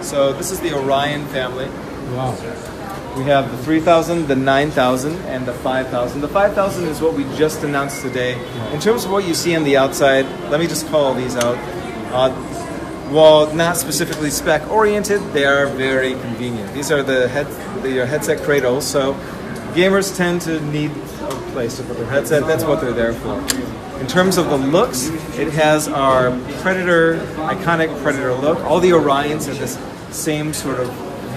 So this is the Orion family. Wow. We have the 3000, the 9000, and the 5000. The 5000 is what we just announced today. In terms of what you see on the outside, let me just call these out. While not specifically spec oriented, they are very convenient. These are the headset cradles, so gamers tend to need a place to put their headset. That's what they're there for. In terms of the looks, it has our iconic Predator look. All the Orions have this same sort of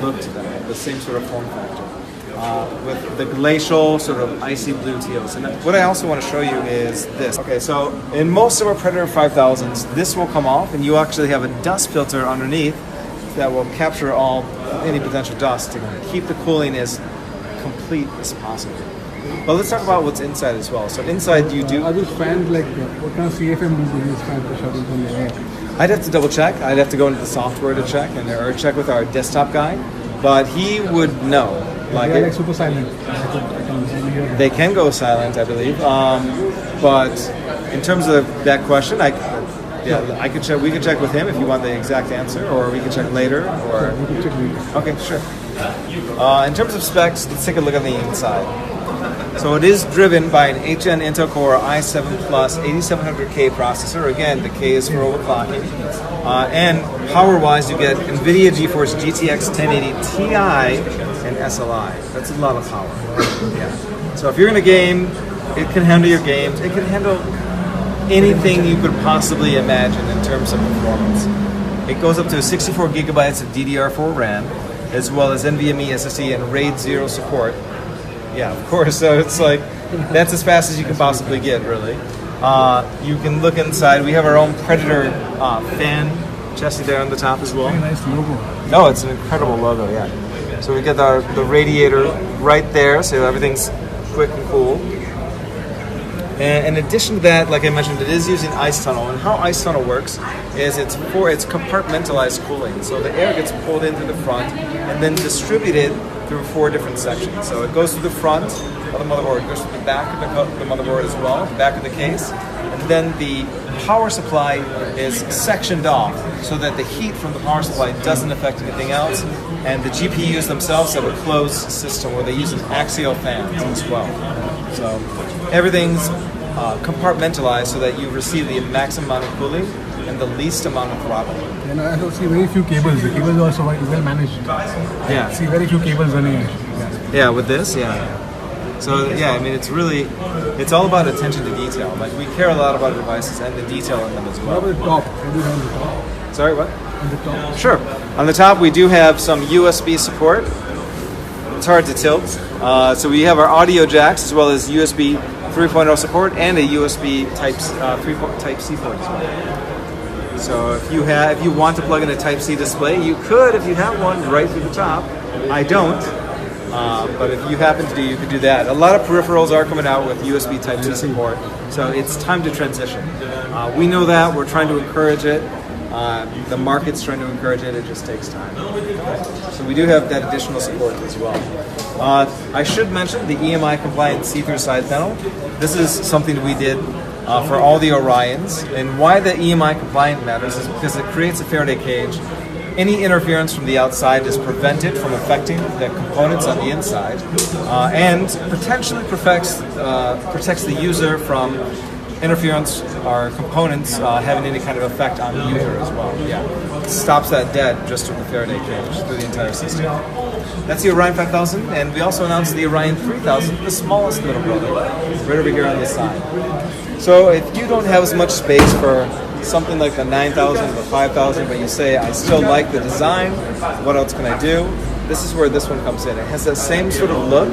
look to them, the same sort of form factor, with the glacial sort of icy blue teals. And what I also want to show you is this. Okay, so in most of our Predator 5000s, this will come off, and you actually have a dust filter underneath that will capture any potential dust to keep the cooling as complete as possible. But let's talk about what's inside as well. So inside you do... Are these fans like, what kind of CFM do these fans for shutting from the air? I'd have to double check. I'd have to go into the software to check, or check with our desktop guy. But he would know. They're like super silent. They can go silent, I believe. But in terms of that question, I could check. We could check with him if you want the exact answer, or we can check later. Or we can check later. Okay, sure. In terms of specs, let's take a look on the inside. So it is driven by an 8th-gen Intel Core i7 Plus 8700K processor. Again, the K is for overclocking. And power-wise, you get NVIDIA GeForce GTX 1080 Ti and SLI. That's a lot of power. Yeah. So if you're in a game, it can handle your games. It can handle anything you could possibly imagine in terms of performance. It goes up to 64 gigabytes of DDR4 RAM, as well as NVMe SSD and RAID 0 support. Yeah, of course. So it's like, that's as fast as you can possibly get, really. You can look inside. We have our own Predator fan chassis there on the top as well. Very nice logo. No, it's an incredible logo, yeah. So we get the radiator right there, so everything's quick and cool. And in addition to that, like I mentioned, it is using ice tunnel. And how ice tunnel works is it's compartmentalized cooling. So the air gets pulled into the front and then distributed through 4 different sections. So it goes through the front of the motherboard, it goes through the back of the motherboard as well, the back of the case, and then the power supply is sectioned off so that the heat from the power supply doesn't affect anything else, and the GPUs themselves have a closed system where they use an axial fan as well. So everything's compartmentalized so that you receive the maximum amount of cooling and the least amount of throttle. And I also see very few cables. The cables are also well managed. Yeah. I see very few cables running. Yeah, with this, yeah. So yeah, I mean, it's all about attention to detail. Like, we care a lot about our devices and the detail in them as well. What about the top? What do you have on the top? Sorry, what? On the top. Sure. On the top, we do have some USB support. It's hard to tilt. So we have our audio jacks as well as USB 3.0 support and a USB Type-C port as well. So if you want to plug in a Type-C display, you could if you have one right through the top. I don't, but if you happen to, you could do that. A lot of peripherals are coming out with USB Type-C support, so it's time to transition. We know that. We're trying to encourage it. The market's trying to encourage it. It just takes time. So we do have that additional support as well. I should mention the EMI compliant see-through side panel. This is something we did for all the Orions, and why the EMI compliant matters is because it creates a Faraday cage. Any interference from the outside is prevented from affecting the components on the inside, and potentially protects the user from interference or components having any kind of effect on the user as well. Yeah, it stops that dead just with the Faraday cage through the entire system. That's the Orion 5000, and we also announced the Orion 3000, the smallest little brother, right over here on the side. So if you don't have as much space for something like the 9000 or the 5000, but you say, I still like the design, what else can I do? This is where this one comes in. It has that same sort of look,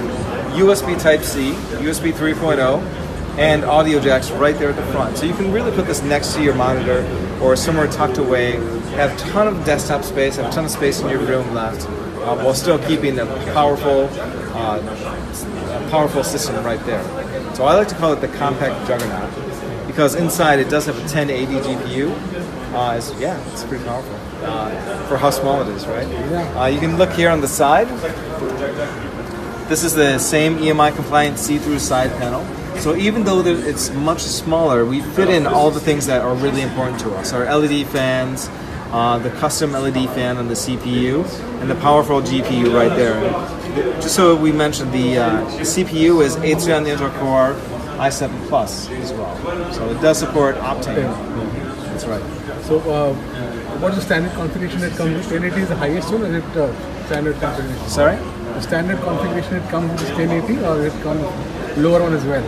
USB Type-C, USB 3.0, and audio jacks right there at the front. So you can really put this next to your monitor or somewhere tucked away, have a ton of desktop space, have a ton of space in your room left, while still keeping a powerful system right there. So I like to call it the compact juggernaut, because inside it does have a 1080 GPU. It's pretty powerful for how small it is, right? You can look here on the side. This is the same EMI compliant see-through side panel. So even though it's much smaller, we fit in all the things that are really important to us. Our LED fans, the custom LED fan on the CPU, and the powerful GPU right there. Just so we mentioned, the CPU is Acer Intel Core i7 Plus as well. So it does support Optane. That's right. So, what's the standard configuration it comes with? 1080 is the highest one, or is it standard configuration? Sorry? The standard configuration it comes with is 1080, or it comes lower one as well?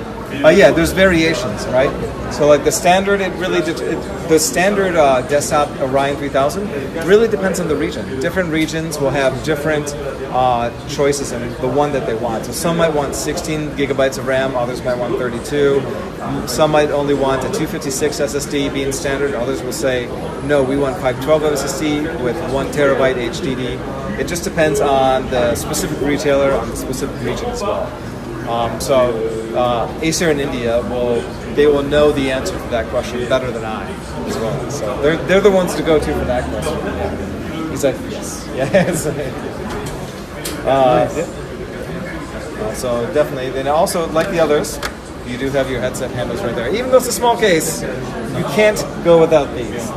Yeah, there's variations, right? So like the standard, the standard desktop Orion 3000 really depends on the region. Different regions will have different choices in the one that they want. So some might want 16 gigabytes of RAM, others might want 32. Some might only want a 256 SSD being standard. Others will say, no, we want 512 SSD with 1 terabyte HDD. It just depends on the specific retailer, on the specific region as well. Acer in India will know the answer to that question better than I as well. So they're the ones to go to for that question. He's like, yes. So definitely, then also like the others, you do have your headset handles right there. Even though it's a small case, you can't go without these.